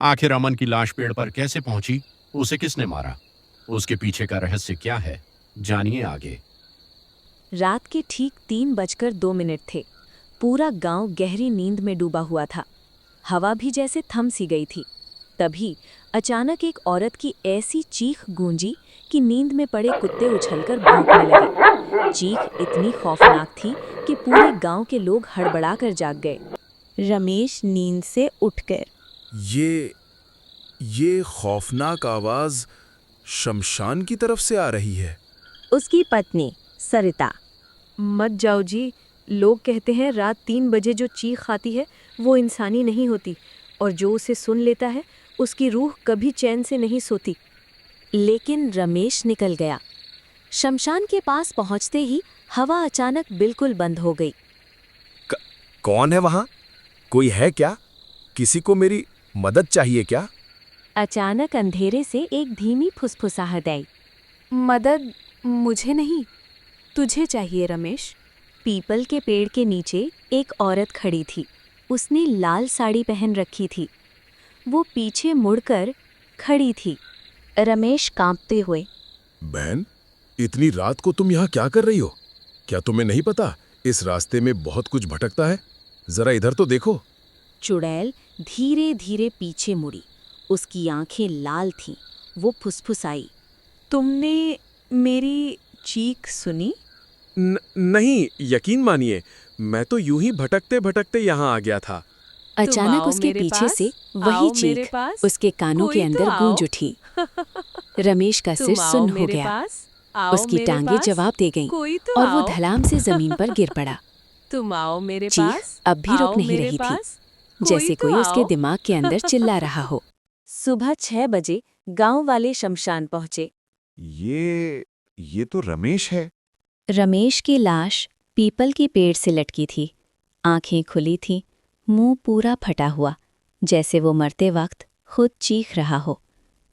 आखिर अमन की लाश पेड़ पर कैसे पहुंची? उसे किसने मारा? उसके पीछे का रहस्य क्या है? जानिए आगे। रात के ठीक 3:02 थे। पूरा गांव गहरी नींद में डूबा हुआ था। हवा भी जैसे थम सी गई थी। तभी अचानक एक औरत की ऐसी चीख गूंजी कि नींद में पड़े कुत्ते उछलकर भौंकने लगे। चीख इतनी खौफनाक थी कि पूरे गांव के लोग हड़बड़ाकर जाग गए। रमेश नींद से उठ गए। ये ये खौफनाक आवाज शमशान की तरफ से आ रही है। उसकी पत्नी सरिता। मत जाओ जी, लोग कहते हैं रात 3 बजे जो चीख आती है वो इंसानी नहीं होती, और जो उसे सुन लेता है उसकी रूह कभी चैन से नहीं सोती। लेकिन रमेश निकल गया। शमशान के पास पहुंचते ही हवा अचानक बिल्कुल बंद हो गई। कौन है वहां? कोई है क्या? किसी को मेरी मदद चाहिए क्या? अचानक अंधेरे से एक धीमी फुसफुसाहट आई। मदद मुझे नहीं, तुझे चाहिए रमेश। पीपल के पेड़ के नीचे एक औरत खड़ी थी। उसने लाल साड़ी पहन रखी थी। वो पीछे मुड़कर खड़ी थी। रमेश कांपते हुए, बहन, इतनी रात को तुम यहाँ क्या कर रही हो? क्या तुम्हें नहीं पता इस रास्ते में बहुत कुछ भटकता है? जरा इधर तो देखो। चुड़ैल धीरे धीरे पीछे मुड़ी। उसकी आंखें लाल थीं। वो फुसफुसाई, तुमने मेरी चीख सुनी? नहीं, यकीन मानिए, मैं तो यूं ही भटकते भटकते यहाँ आ गया था। अचानक उसके पीछे से वही चीख उसके कानों के अंदर गूंज उठी। रमेश का सिर सुन्न हो गया। उसकी टांगें जवाब दे गईं और वो धड़ाम से जमीन पर गिर पड़ा। तुम आओ मेरे चीख पास, अब भी रुक नहीं रही थी, जैसे कोई उसके दिमाग के अंदर चिल्ला रहा हो। सुबह 6 बजे गांव वाले शमशान पहुंचे। ये तो रमेश है। रमेश की लाश पीपल के पेड़ से लटकी थी। आंखें खुली थीं, मुंह पूरा फटा हुआ, जैसे वो मरते वक्त खुद चीख रहा हो।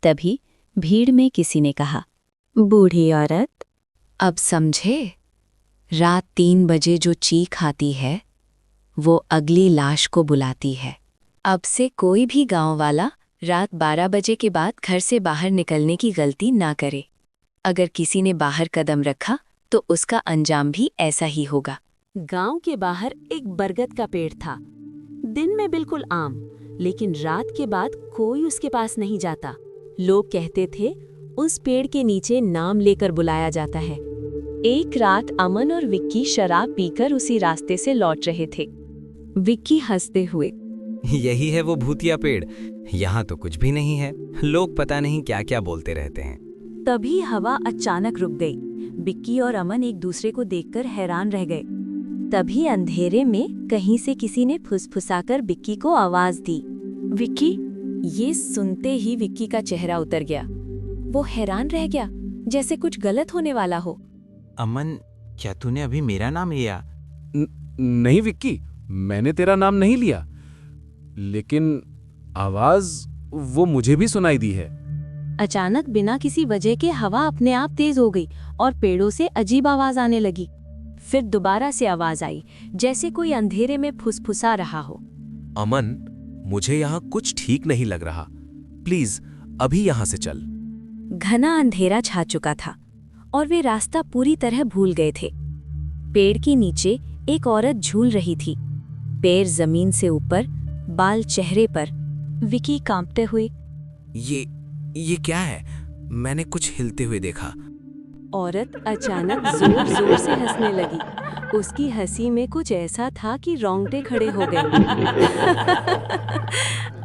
तभी भीड़ में किसी ने कहा, बूढ़ी औरत, अब समझे? रात 3 बजे जो चीख आती है वो अगली लाश को बुलाती है। अब से कोई भी गांव वाला रात 12 बजे के बाद घर से बाहर निकलने की गलती ना करे। अगर किसी ने बाहर कदम रखा तो उसका अंजाम भी ऐसा ही होगा। गांव के बाहर एक बरगद का पेड़ था। दिन में बिल्कुल आम, लेकिन रात के बाद कोई उसके पास नहीं जाता। लोग कहते थे उस पेड़ के नीचे नाम लेकर बुलाया जाता है। एक रात अमन और विक्की शराब पीकर उसी रास्ते से लौट रहे थे। विक्की हंसते हुए, यही है वो भूतिया पेड़। यहाँ तो कुछ भी नहीं है, लोग पता नहीं क्या क्या बोलते रहते हैं। तभी हवा अचानक रुक गई। विक्की और अमन एक दूसरे को देखकर हैरान रह गए। तभी अंधेरे में कहीं से किसी ने फुसफुसाकर विक्की को आवाज दी, विक्की। ये सुनते ही विक्की का चेहरा उतर गया। वो हैरान रह गया, जैसे कुछ गलत होने वाला हो। अमन, क्या तूने अभी मेरा नाम लिया? नहीं विक्की, मैंने तेरा नाम नहीं लिया, लेकिन आवाज वो मुझे भी सुनाई दी है। अचानक बिना किसी वजह के हवा अपने आप तेज हो गई और पेड़ों से अजीब आवाज आने लगी। फिर दोबारा से आवाज आई, जैसे कोई अंधेरे में फुसफुसा रहा हो। अमन, मुझे यहाँ कुछ ठीक नहीं लग रहा। प्लीज अभी यहाँ से चल। घना अंधेरा छा चुका था और वे रास्ता पूरी तरह भूल गए थे। पेड़ के नीचे एक औरत झूल रही थी, पैर जमीन से ऊपर, बाल चेहरे पर। विकी कांपते हुए, ये क्या है? मैंने कुछ हिलते हुए देखा। औरत अचानक जोर जोर से हंसने लगी। उसकी हंसी में कुछ ऐसा था कि रोंगटे खड़े हो गए।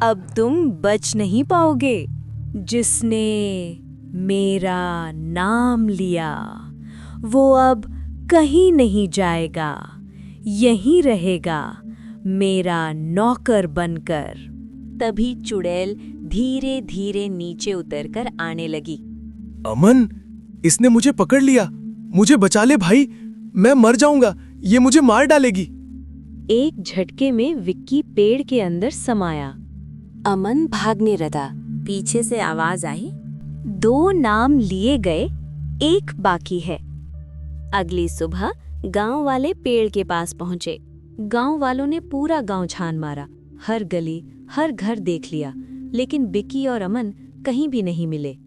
अब तुम बच नहीं पाओगे। जिसने मेरा नाम लिया वो अब कहीं नहीं जाएगा, यहीं रहेगा मेरा नौकर बनकर। तभी चुड़ैल धीरे धीरे नीचे उतरकर आने लगी। अमन, इसने मुझे पकड़ लिया। मुझे बचा ले भाई, मैं मर जाऊंगा, ये मुझे मार डालेगी। एक झटके में विक्की पेड़ के अंदर समाया। अमन भागने लगा। पीछे से आवाज आई, 2 नाम लिए गए, एक बाकी है। अगली सुबह गांव वाले पेड़ के पास पहुंचे। गांव वालों ने पूरा गांव छान मारा, हर गली हर घर देख लिया, लेकिन बिक्की और अमन कहीं भी नहीं मिले।